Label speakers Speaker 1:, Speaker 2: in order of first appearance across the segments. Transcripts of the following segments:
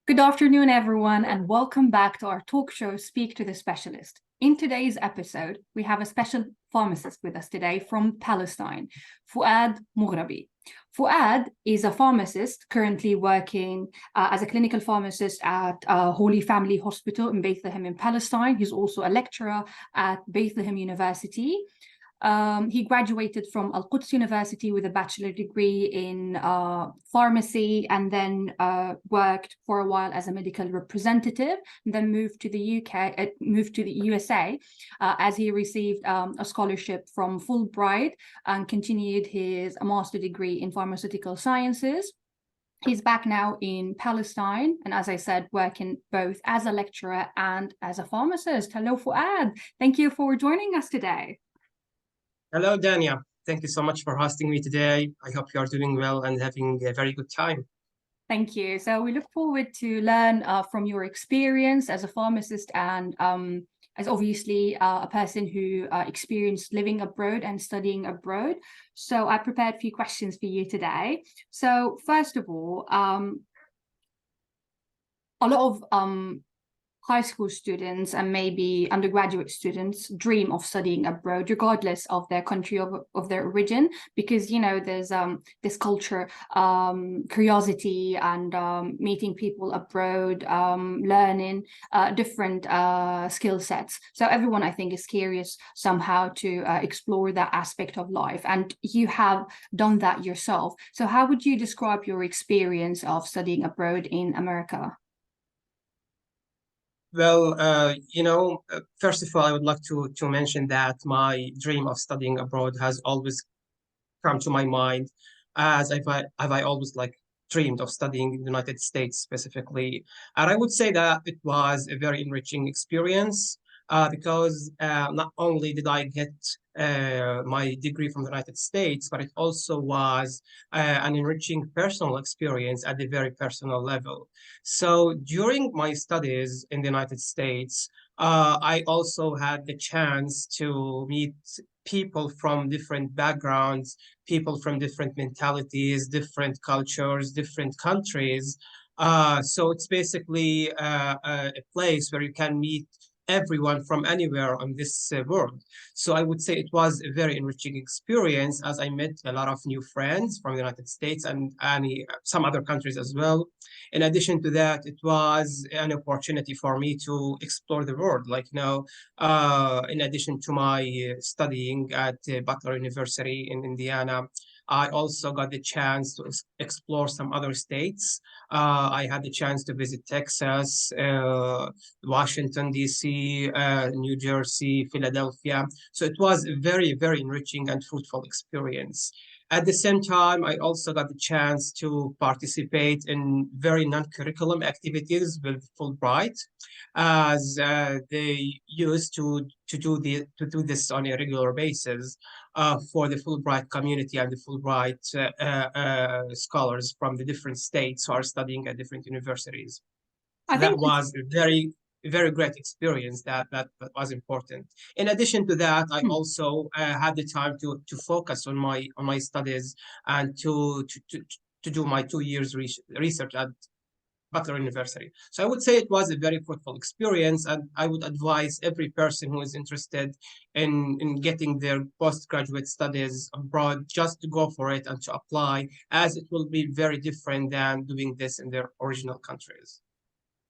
Speaker 1: Good afternoon, everyone, and welcome back to our talk show, Speak to the Specialist. In today's episode, we have a special pharmacist with us today from Palestine, Fouad Moghrabi. Fouad is a pharmacist currently working as a clinical pharmacist at Holy Family Hospital in Bethlehem in Palestine. He's also a lecturer at Bethlehem University. He graduated from Al-Quds University with a bachelor degree in pharmacy, and then worked for a while as a medical representative, and then moved to the USA as he received a scholarship from Fulbright and continued his master degree in pharmaceutical sciences. He's back now in Palestine, and as I said, working both as a lecturer and as a pharmacist. Hello, Fouad. Thank you for joining us today.
Speaker 2: Hello, Dania. Thank you so much for hosting me today. I hope you are doing well and having a very good time.
Speaker 1: Thank you. So we look forward to learn from your experience as a pharmacist and as obviously a person who experienced living abroad and studying abroad. So I prepared a few questions for you today. So first of all, a lot of high school students and maybe undergraduate students dream of studying abroad, regardless of their country of their origin, because, you know, there's this culture, curiosity, and meeting people abroad, learning different skill sets. So everyone, I think, is curious somehow to explore that aspect of life, and you have done that yourself. So how would you describe your experience of studying abroad in America?
Speaker 2: Well, first of all, I would like to mention that my dream of studying abroad has always come to my mind, as have I always dreamed of studying in the United States specifically. And I would say that it was a very enriching experience because not only did I get my degree from the United States, but it also was an enriching personal experience at the very personal level. So during my studies in the United States, I also had the chance to meet people from different backgrounds, people from different mentalities, different cultures, different countries. So it's basically a place where you can meet everyone from anywhere on this world. So I would say it was a very enriching experience, as I met a lot of new friends from the United States and some other countries as well. In addition to that, it was an opportunity for me to explore the world. In addition to my studying at Butler University in Indiana, I also got the chance to explore some other states. I had the chance to visit Texas, Washington, D.C., New Jersey, Philadelphia. So it was a very, very enriching and fruitful experience. At the same time, I also got the chance to participate in very non-curriculum activities with Fulbright, as they used to do this on a regular basis for the Fulbright community and the Fulbright scholars from the different states who are studying at different universities.
Speaker 1: I
Speaker 2: So that
Speaker 1: think
Speaker 2: was a very great experience that was important. In addition to that, I also had the time to focus on my studies and to do my 2 years research at Butler University. So I would say it was a very fruitful experience, and I would advise every person who is interested in getting their postgraduate studies abroad just to go for it and to apply, as it will be very different than doing this in their original countries.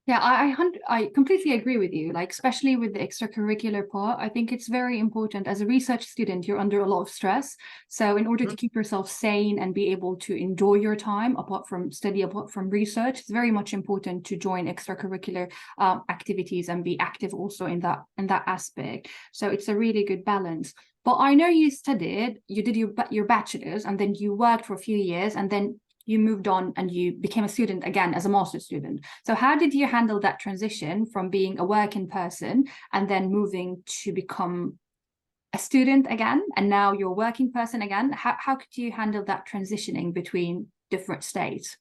Speaker 1: Yeah, I completely agree with you. Like, especially with the extracurricular part, I think it's very important. As a research student, you're under a lot of stress. So in order to keep yourself sane and be able to enjoy your time apart from study, apart from research, it's very much important to join extracurricular activities and be active also in that aspect. So it's a really good balance. But I know you did your bachelor's, and then you worked for a few years, and then you moved on and you became a student again as a master's student. So how did you handle that transition from being a working person and then moving to become a student again, and now you're a working person again? How could you handle that transitioning between different states?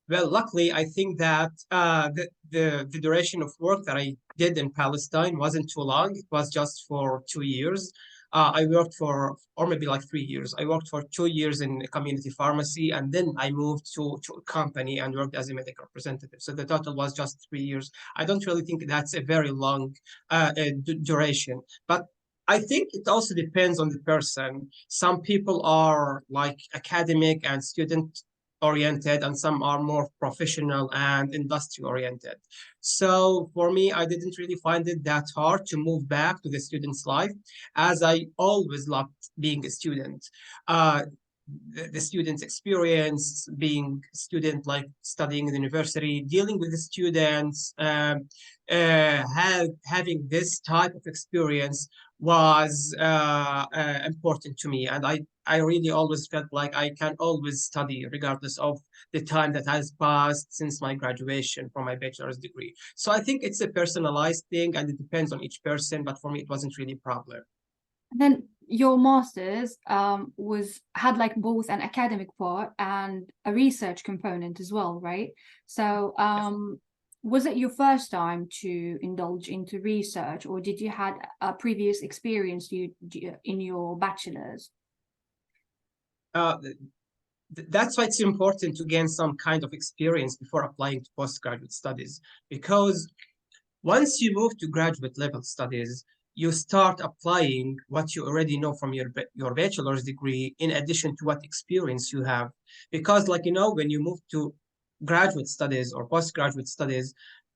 Speaker 2: Well, luckily, I think that the duration of work that I did in Palestine wasn't too long. It was just for 2 years. I worked for, or maybe like 3 years. I worked for 2 years in community pharmacy, and then I moved to a company and worked as a medical representative. So the total was just 3 years. I don't really think that's a very long duration, but I think it also depends on the person. Some people are like academic and student oriented, and some are more professional and industry oriented. So for me, I didn't really find it that hard to move back to the student's life, as I always loved being a student. Uh, the student's experience, being a student, like studying in the university, dealing with the students, having this type of experience was important to me. And I really always felt like I can always study regardless of the time that has passed since my graduation from my bachelor's degree. So I think it's a personalized thing and it depends on each person, but for me, it wasn't really a problem.
Speaker 1: And then your master's had like both an academic part and a research component as well, right? So was it your first time to indulge into research, or did you had a previous experience in your bachelor's?
Speaker 2: Uh, that's why it's important to gain some kind of experience before applying to postgraduate studies, because once you move to graduate level studies, you start applying what you already know from your bachelor's degree in addition to what experience you have. Because, like, when you move to graduate studies or postgraduate studies,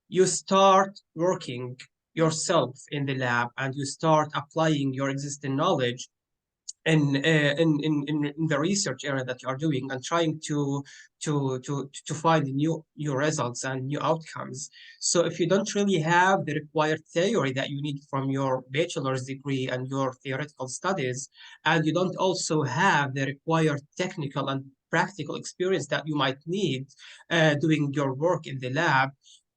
Speaker 2: you start working yourself in the lab and you start applying your existing knowledge in the research area that you are doing, and trying to find new results and new outcomes. So if you don't really have the required theory that you need from your bachelor's degree and your theoretical studies, and you don't also have the required technical and practical experience that you might need doing your work in the lab,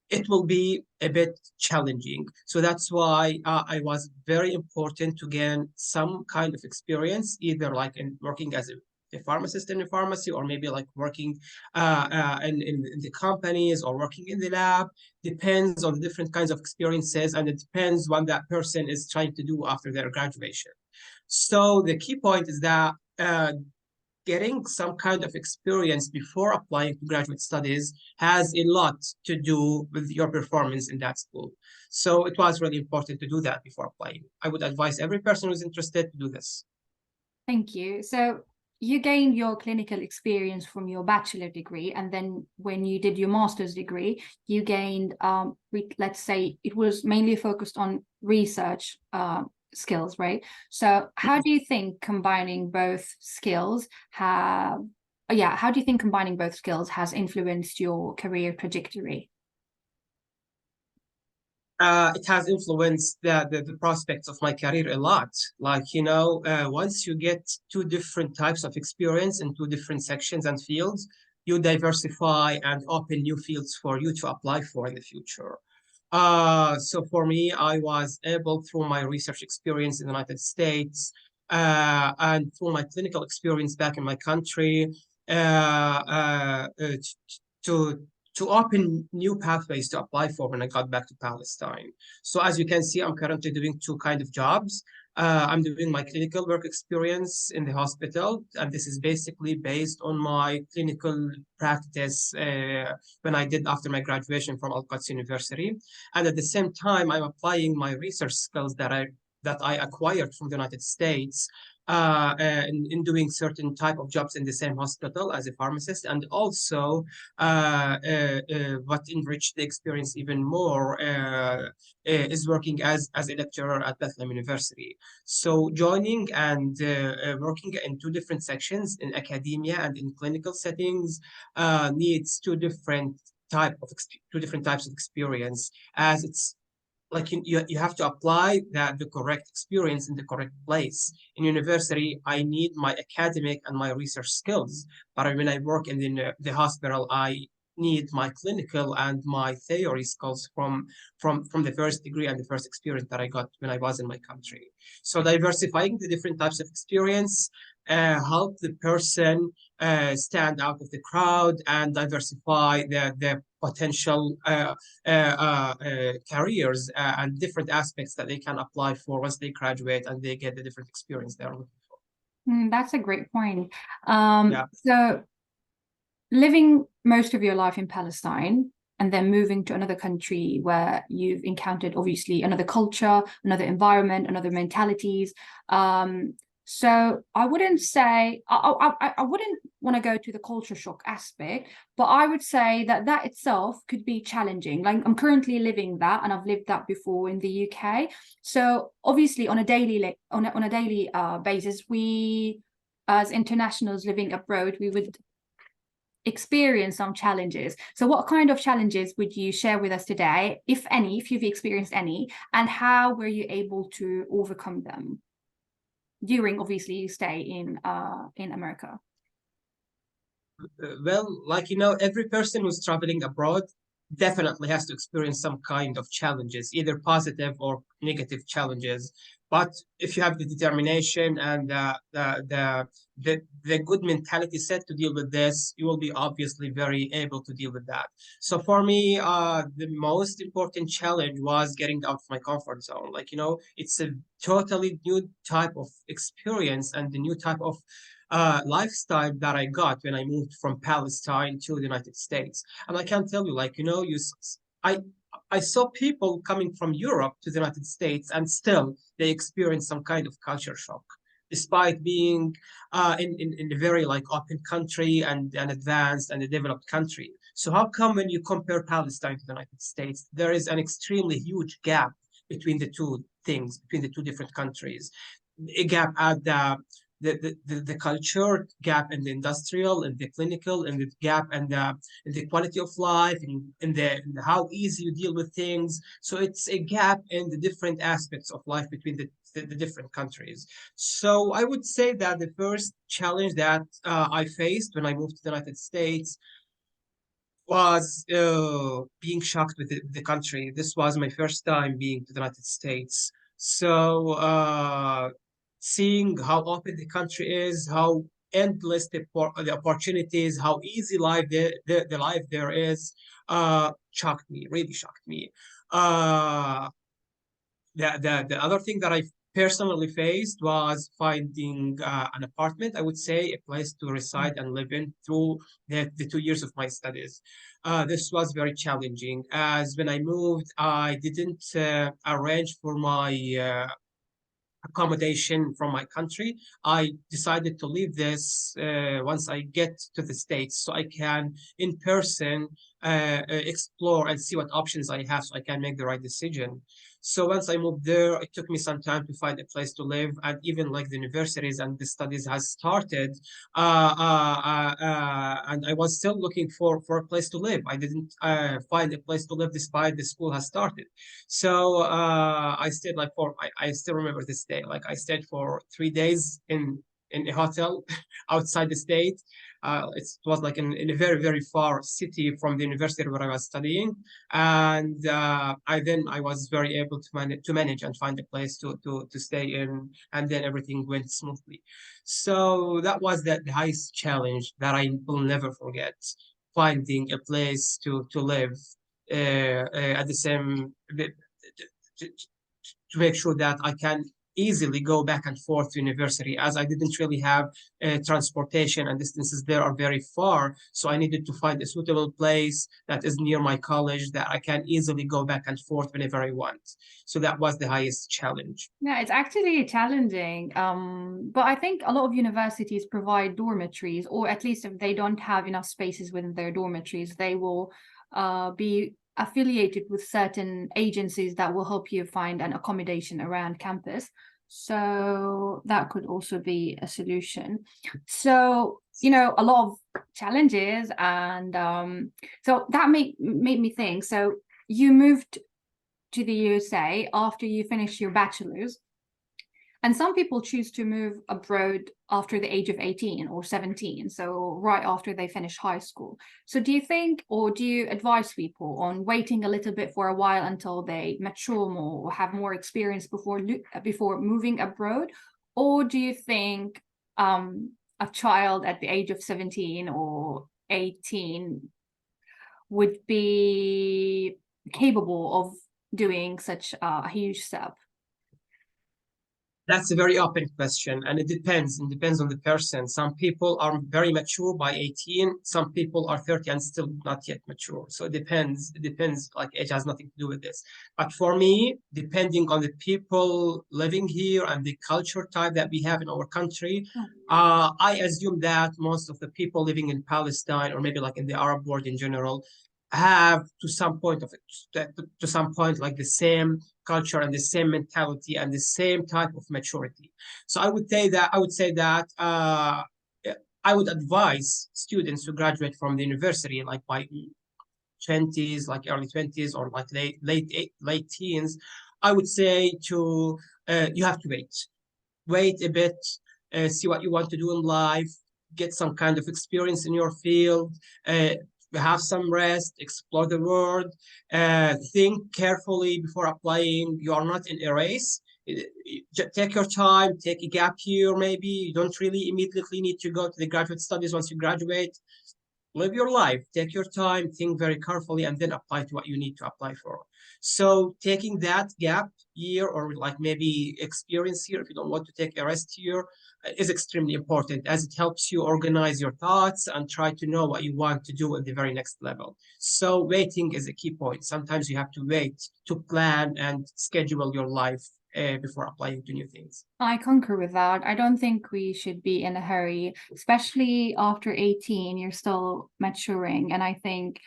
Speaker 2: it will be a bit challenging. So that's why I was very important to gain some kind of experience, either like in working as a pharmacist in a pharmacy, or maybe like working in the companies, or working in the lab. Depends on the different kinds of experiences, and it depends what that person is trying to do after their graduation. So the key point is that getting some kind of experience before applying to graduate studies has a lot to do with your performance in that school. So it was really important to do that before applying. I would advise every person who's interested to do this.
Speaker 1: Thank you. So you gained your clinical experience from your bachelor degree, and then when you did your master's degree, you gained, let's say it was mainly focused on research skills, right? So how do you think combining both skills how do you think combining both skills has influenced your career trajectory?
Speaker 2: It has influenced the prospects of my career a lot. Like, once you get two different types of experience in two different sections and fields, you diversify and open new fields for you to apply for in the future. So for me, I was able, through my research experience in the United States and through my clinical experience back in my country, to to open new pathways to apply for when I got back to Palestine. So as you can see, I'm currently doing two kind of jobs. I'm doing my clinical work experience in the hospital, and this is basically based on my clinical practice when I did after my graduation from Al-Quds University. And at the same time, I'm applying my research skills that I acquired from the United States in doing certain type of jobs in the same hospital as a pharmacist, and also what enriched the experience even more is working as a lecturer at Bethlehem University. So joining and working in two different sections in academia and in clinical settings needs two different types of experience, as it's like you have to apply the correct experience in the correct place. In university, I need my academic and my research skills, but when I work in the hospital, I need my clinical and my theory skills from the first degree and the first experience that I got when I was in my country. So diversifying the different types of experience help the person stand out of the crowd and diversify the potential careers and different aspects that they can apply for once they graduate and they get the different experience they're looking for.
Speaker 1: That's a great point.
Speaker 2: Yeah.
Speaker 1: So living most of your life in Palestine and then moving to another country where you've encountered obviously another culture, another environment, another mentalities. So I wouldn't say I wouldn't want to go to the culture shock aspect, but I would say that that itself could be challenging. Like I'm currently living that, and I've lived that before in the UK. So obviously on a daily on a daily basis, we as internationals living abroad, we would experience some challenges. So what kind of challenges would you share with us today, if any, if you've experienced any, and how were you able to overcome them during obviously you stay in America?
Speaker 2: Well, like every person who's traveling abroad definitely has to experience some kind of challenges, either positive or negative challenges. But if you have the determination and the good mentality set to deal with this, you will be obviously very able to deal with that. So for me, the most important challenge was getting out of my comfort zone. Like, it's a totally new type of experience and the new type of lifestyle that I got when I moved from Palestine to the United States. And I can tell you, like, I I saw people coming from Europe to the United States, and still they experience some kind of culture shock, despite being in a very like open country and an advanced and a developed country. So how come when you compare Palestine to the United States, there is an extremely huge gap between the two things, between the two different countries? A gap at the culture gap in the industrial and the clinical and the gap and the quality of life and the how easy you deal with things. So it's a gap in the different aspects of life between the different countries. So I would say that the first challenge that I faced when I moved to the United States was being shocked with the country. This was my first time being to the United States. So seeing how open the country is, how endless the opportunities, how easy life the life there is, shocked me, really shocked me. Uh, the other thing that I personally faced was finding an apartment, I would say, a place to reside and live in through the 2 years of my studies. This was very challenging as when I moved, I didn't arrange for my accommodation from my country. I decided to leave this once I get to the States so I can in person explore and see what options I have so I can make the right decision. So once I moved there, it took me some time to find a place to live, and even like the universities and the studies has started, and I was still looking for a place to live. I didn't find a place to live despite the school has started. So I stayed like I still remember this day. Like I stayed for 3 days in a hotel outside the state. It was like in a very, very far city from the university where I was studying. And I was very able to manage and find a place to stay in. And then everything went smoothly. So that was the highest challenge that I will never forget, finding a place to live at the same to, to make sure that I can easily go back and forth to university as I didn't really have transportation and distances there are very far. So I needed to find a suitable place that is near my college that I can easily go back and forth whenever I want. So that was the highest challenge.
Speaker 1: Yeah, it's actually challenging. But I think a lot of universities provide dormitories, or at least if they don't have enough spaces within their dormitories, they will be affiliated with certain agencies that will help you find an accommodation around campus. So that could also be a solution. So, a lot of challenges, and so that made me think. So you moved to the USA after you finish your bachelor's. And some people choose to move abroad after the age of 18 or 17, so right after they finish high school. So do you think, or do you advise people on waiting a little bit for a while until they mature more or have more experience before moving abroad? Or do you think a child at the age of 17 or 18 would be capable of doing such a huge step?
Speaker 2: That's a very open question, and it depends. It depends on the person. Some people are very mature by 18. Some people are 30 and still not yet mature. So it depends. It depends. Like age has nothing to do with this. But for me, depending on the people living here and the culture type that we have in our country, I assume that most of the people living in Palestine or maybe like in the Arab world in general have to some point of it, to some point like the same culture and the same mentality and the same type of maturity. So I would say that I would advise students who graduate from the university like by 20s, like early 20s or like late teens. I would say to you have to wait a bit, see what you want to do in life, get some kind of experience in your field, have some rest, explore the world, think carefully before applying. You are not in a race. Take your time, take a gap year, maybe. You don't really immediately need to go to the graduate studies once you graduate. Live your life, take your time, think very carefully, and then apply to what you need to apply for. So taking that gap year or like maybe experience here, if you don't want to take a rest year, is extremely important as it helps you organize your thoughts and try to know what you want to do at the very next level. So waiting is a key point. Sometimes you have to wait to plan and schedule your life before applying to new things.
Speaker 1: I concur with that. I don't think we should be in a hurry, especially after 18, you're still maturing. And I think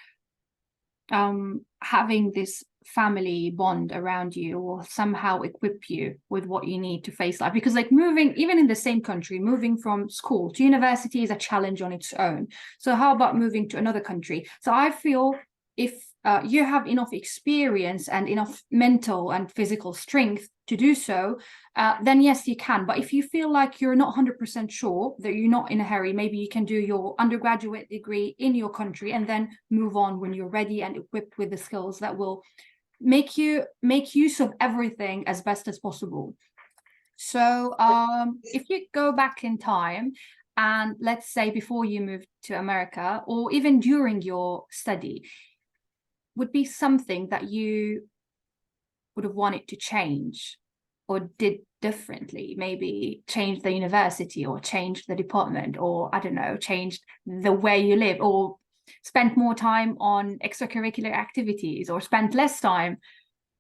Speaker 1: having this family bond around you will somehow equip you with what you need to face life. Because like moving, even in the same country, moving from school to university is a challenge on its own. So how about moving to another country? So I feel if you have enough experience and enough mental and physical strength to do so, then yes, you can. But if you feel like you're not 100% sure, that you're not in a hurry, maybe you can do your undergraduate degree in your country and then move on when you're ready and equipped with the skills that will make you make use of everything as best as possible. So if you go back in time, and let's say before you moved to America or even during your study, would be something that you would have wanted to change or did differently, maybe change the university or change the department, or I don't know, changed the way you live, or spent more time on extracurricular activities, or spent less time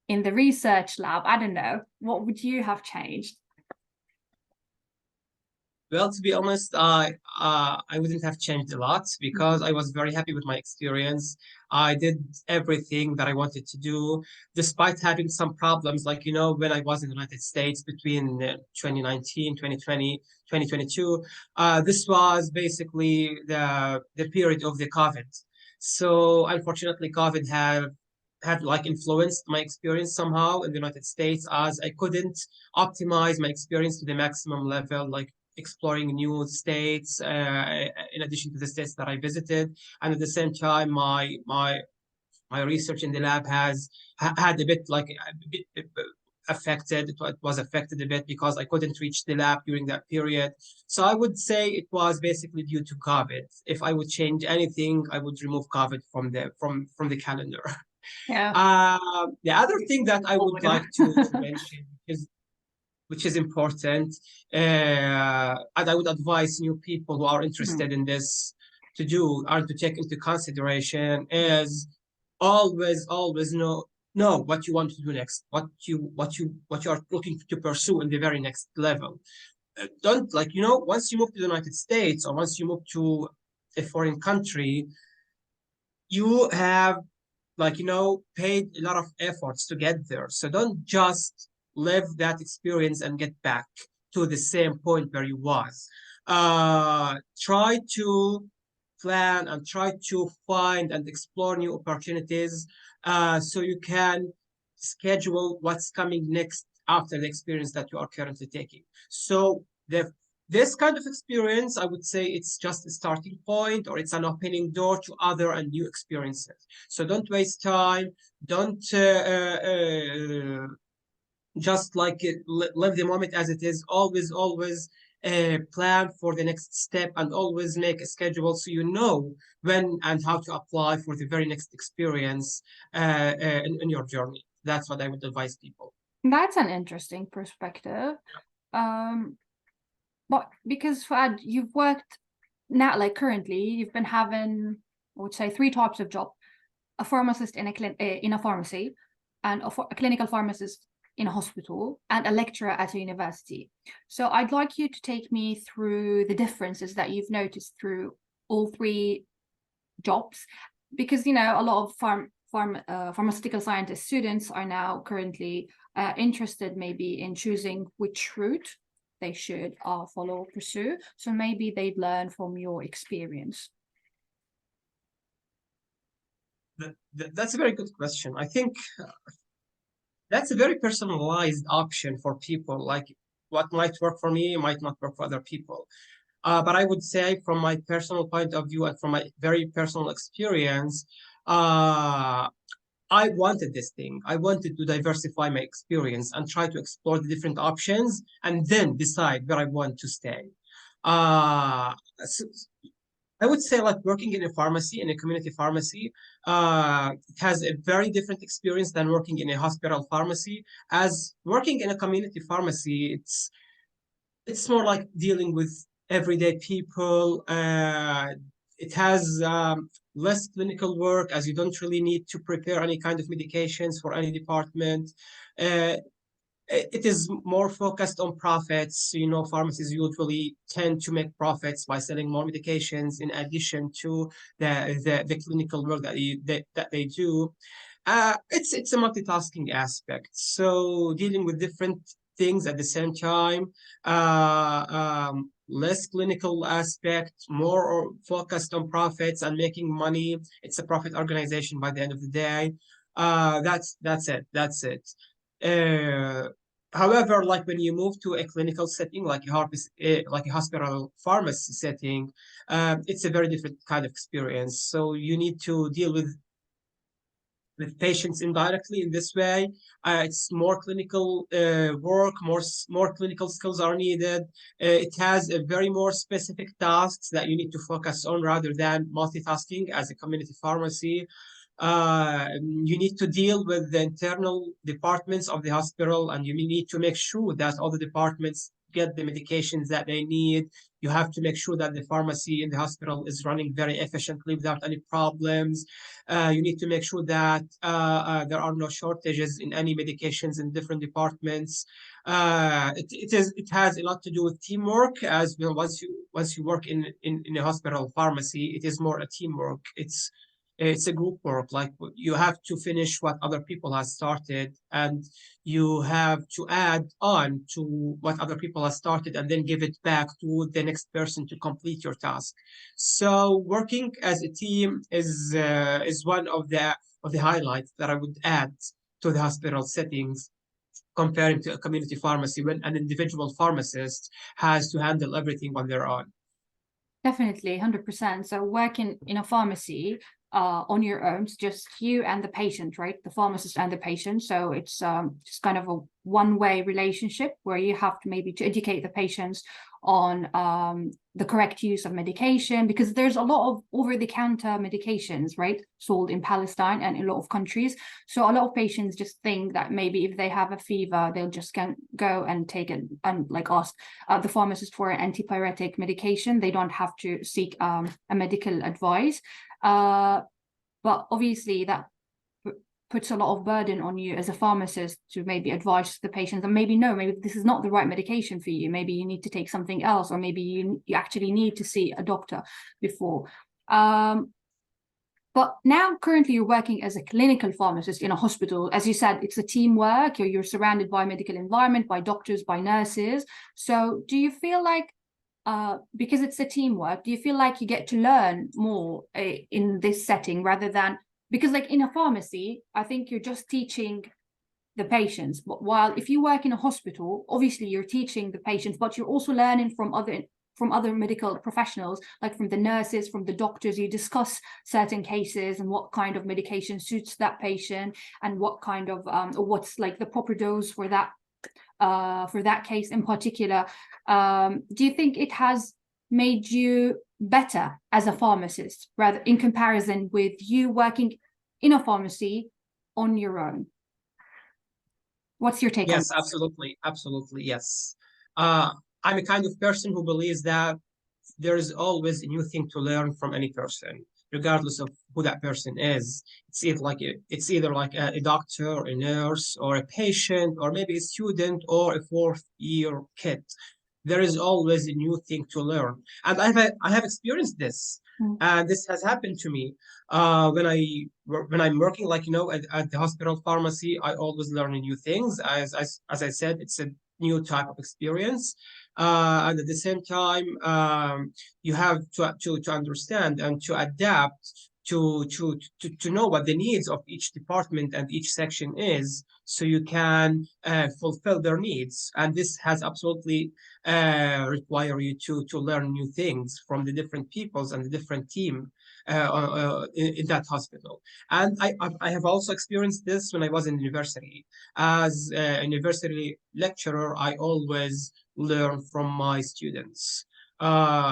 Speaker 1: in the research lab? I don't know. What would you have changed?
Speaker 2: Well, to be honest, I wouldn't have changed a lot because I was very happy with my experience. I did everything that I wanted to do, despite having some problems. Like, you know, when I was in the United States between 2019, 2020, 2022, this was basically the period of the COVID. So unfortunately, COVID had like influenced my experience somehow in the United States as I couldn't optimize my experience to the maximum level, like exploring new states in addition to the states that I visited. And at the same time, my research in the lab had a bit like a bit affected. It was affected a bit because I couldn't reach the lab during that period. So I would say it was basically due to COVID. If I would change anything, I would remove COVID from the calendar.
Speaker 1: Yeah.
Speaker 2: The other thing that I would like to mention is which is important. And I would advise new people who are interested in this to do or to take into consideration is always know what you want to do next, what you are looking to pursue in the very next level. Don't like, you know, once you move to the United States or once you move to a foreign country, you have like, you know, paid a lot of efforts to get there. So don't just live that experience and get back to the same point where you was. Try to plan and try to find and explore new opportunities so you can schedule what's coming next after the experience that you are currently taking. So this kind of experience, I would say it's just a starting point or it's an opening door to other and new experiences. So don't waste time. Don't just like live the moment as it is. Always plan for the next step, and always make a schedule so you know when and how to apply for the very next experience in your journey. That's what I would advise people.
Speaker 1: That's an interesting perspective. But because Fuad, you've worked now, like currently, you've been having, I would say, three types of job: a pharmacist in a pharmacy, and a clinical pharmacist in a hospital, and a lecturer at a university. So I'd like you to take me through the differences that you've noticed through all three jobs, because a lot of pharmaceutical scientist students are now currently interested maybe in choosing which route they should pursue. So maybe they'd learn from your experience.
Speaker 2: That's a very good question. I think that's a very personalized option for people. Like what might work for me might not work for other people. But I would say from my personal point of view and from my very personal experience, I wanted this thing. I wanted to diversify my experience and try to explore the different options and then decide where I want to stay. So I would say like working in a pharmacy, in a community pharmacy, it has a very different experience than working in a hospital pharmacy. As working in a community pharmacy, it's more like dealing with everyday people. It has less clinical work, as you don't really need to prepare any kind of medications for any department. Uh, it is more focused on profits. Pharmacies usually tend to make profits by selling more medications in addition to the clinical work that they do. It's a multitasking aspect. So dealing with different things at the same time, less clinical aspect, more focused on profits and making money. It's a profit organization by the end of the day. That's it. That's it. However, like when you move to a clinical setting, like a hospital pharmacy setting, it's a very different kind of experience. So you need to deal with patients indirectly in this way. It's more clinical work, more clinical skills are needed. It has a very more specific tasks that you need to focus on rather than multitasking as a community pharmacy. You need to deal with the internal departments of the hospital, and you need to make sure that all the departments get the medications that they need. You have to make sure that the pharmacy in the hospital is running very efficiently without any problems. You need to make sure that there are no shortages in any medications in different departments. It has a lot to do with teamwork as well. Once you work in a hospital pharmacy, it is more a teamwork. It's a group work. Like you have to finish what other people have started, and you have to add on to what other people have started, and then give it back to the next person to complete your task. So working as a team is one of the highlights that I would add to the hospital settings, comparing to a community pharmacy when an individual pharmacist has to handle everything on their own.
Speaker 1: Definitely, 100%. So working in a pharmacy on your own, it's just you and the patient, right? The pharmacist and the patient. So it's just kind of a one-way relationship where you have to maybe to educate the patients on the correct use of medication, because there's a lot of over-the-counter medications, right, sold in Palestine and in a lot of countries. So a lot of patients just think that maybe if they have a fever, they'll just go and take it and like ask the pharmacist for an antipyretic medication. They don't have to seek a medical advice. But obviously that puts a lot of burden on you as a pharmacist to maybe advise the patients, and maybe this is not the right medication for you. Maybe you need to take something else, or maybe you actually need to see a doctor before. But now currently you're working as a clinical pharmacist in a hospital. As you said, it's a teamwork. You're surrounded by medical environment, by doctors, by nurses. So do you feel like, because it's a teamwork, do you feel like you get to learn more in this setting rather than, because like in a pharmacy, I think you're just teaching the patients. But while if you work in a hospital, obviously you're teaching the patients, but you're also learning from other medical professionals, like from the nurses, from the doctors. You discuss certain cases and what kind of medication suits that patient, and what kind of or what's like the proper dose for that for that case in particular. Do you think it has made you better as a pharmacist, rather in comparison with you working in a pharmacy on your own? What's your take on
Speaker 2: Yes,
Speaker 1: that?
Speaker 2: absolutely. Absolutely. Yes. Uh, I'm a kind of person who believes that there is always a new thing to learn from any person, regardless of who that person is. It's either like a doctor, a nurse, or a patient, or maybe a student or a fourth year kid. There is always a new thing to learn, and I have experienced this,
Speaker 1: Mm.
Speaker 2: and this has happened to me when I'm working, like at the hospital pharmacy. I always learn new things. As I said, it's a new type of experience, and at the same time, you have to understand and to adapt to know what the needs of each department and each section is, so you can fulfill their needs. And this has absolutely require you to learn new things from the different peoples and the different team in that hospital. And I have also experienced this when I was in university. As a university lecturer, I always learn from my students.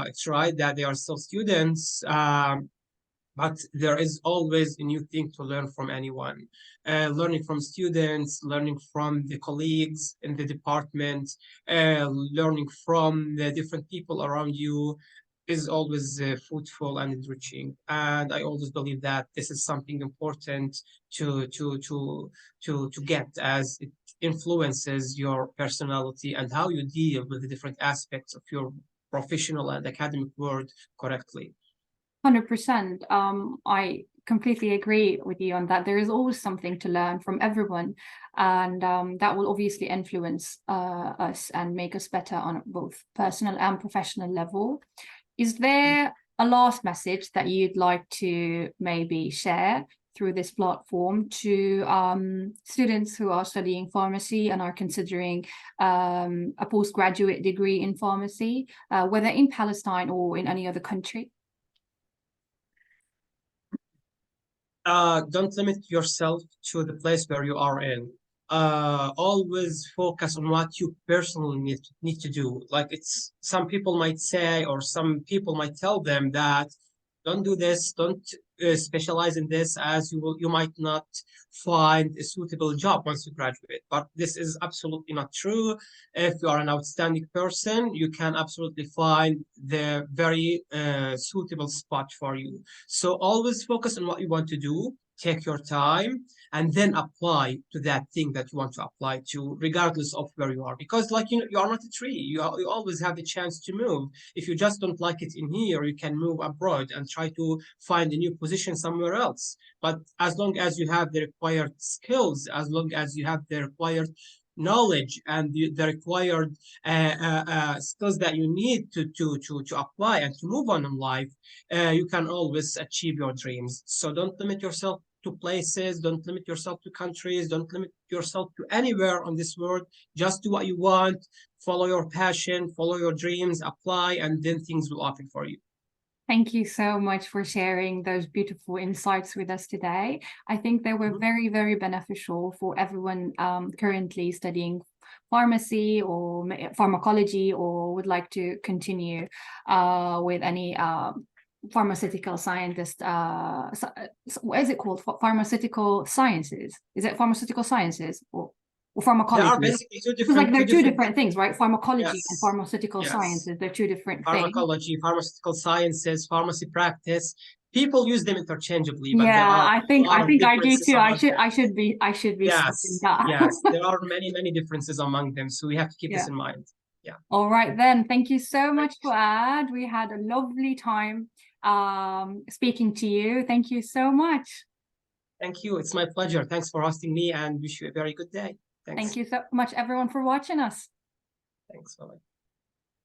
Speaker 2: It's right that they are still students, but there is always a new thing to learn from anyone. Learning from students, learning from the colleagues in the department, learning from the different people around you is always fruitful and enriching. And I always believe that this is something important to get, as it influences your personality and how you deal with the different aspects of your professional and academic world correctly.
Speaker 1: 100%. I completely agree with you on that. There is always something to learn from everyone, and that will obviously influence us and make us better on both personal and professional level. Is there a last message that you'd like to maybe share through this platform to students who are studying pharmacy and are considering a postgraduate degree in pharmacy, whether in Palestine or in any other country?
Speaker 2: Don't limit yourself to the place where you are in. Always focus on what you personally need to do. Like, it's some people might say, or some people might tell them that don't do this, don't specialize in this, as you might not find a suitable job once you graduate. But this is absolutely not true. If you are an outstanding person, you can absolutely find the very suitable spot for you. So always focus on what you want to do, take your time, and then apply to that thing that you want to apply to, regardless of where you are. Because, like, you are not a tree. You always have the chance to move. If you just don't like it in here, you can move abroad and try to find a new position somewhere else. But as long as you have the required skills, as long as you have the required knowledge and the required skills that you need to apply and to move on in life, you can always achieve your dreams. So don't limit yourself to places, don't limit yourself to countries, don't limit yourself to anywhere on this world. Just do what you want, follow your passion, follow your dreams, apply, and then things will open for you.
Speaker 1: Thank you so much for sharing those beautiful insights with us today. I think they were very, very beneficial for everyone currently studying pharmacy or pharmacology, or would like to continue with any pharmaceutical scientist. What is it called? Pharmaceutical sciences? Is it pharmaceutical sciences or pharmacology?
Speaker 2: There are basically two
Speaker 1: Because like
Speaker 2: different,
Speaker 1: they're two different things, right? Pharmacology and
Speaker 2: yes,
Speaker 1: pharmaceutical
Speaker 2: yes.
Speaker 1: sciences, they're two different things.
Speaker 2: Pharmacology, pharmaceutical sciences, pharmacy practice. People use them interchangeably, but there
Speaker 1: Yeah,
Speaker 2: are
Speaker 1: I
Speaker 2: a
Speaker 1: think
Speaker 2: lot of
Speaker 1: I do
Speaker 2: differences
Speaker 1: too.
Speaker 2: among them.
Speaker 1: I should be studying
Speaker 2: Yes,
Speaker 1: that.
Speaker 2: yes. There are many differences among them. So we have to keep this
Speaker 1: Yeah.
Speaker 2: in mind. Yeah.
Speaker 1: All right then. Thank you so much, Fouad. We had a lovely time speaking to you. Thank you so much.
Speaker 2: Thank you. It's my pleasure. Thanks for hosting me, and wish you a very good day. Thanks.
Speaker 1: Thank you so much, everyone, for watching us.
Speaker 2: Thanks. Bye-bye.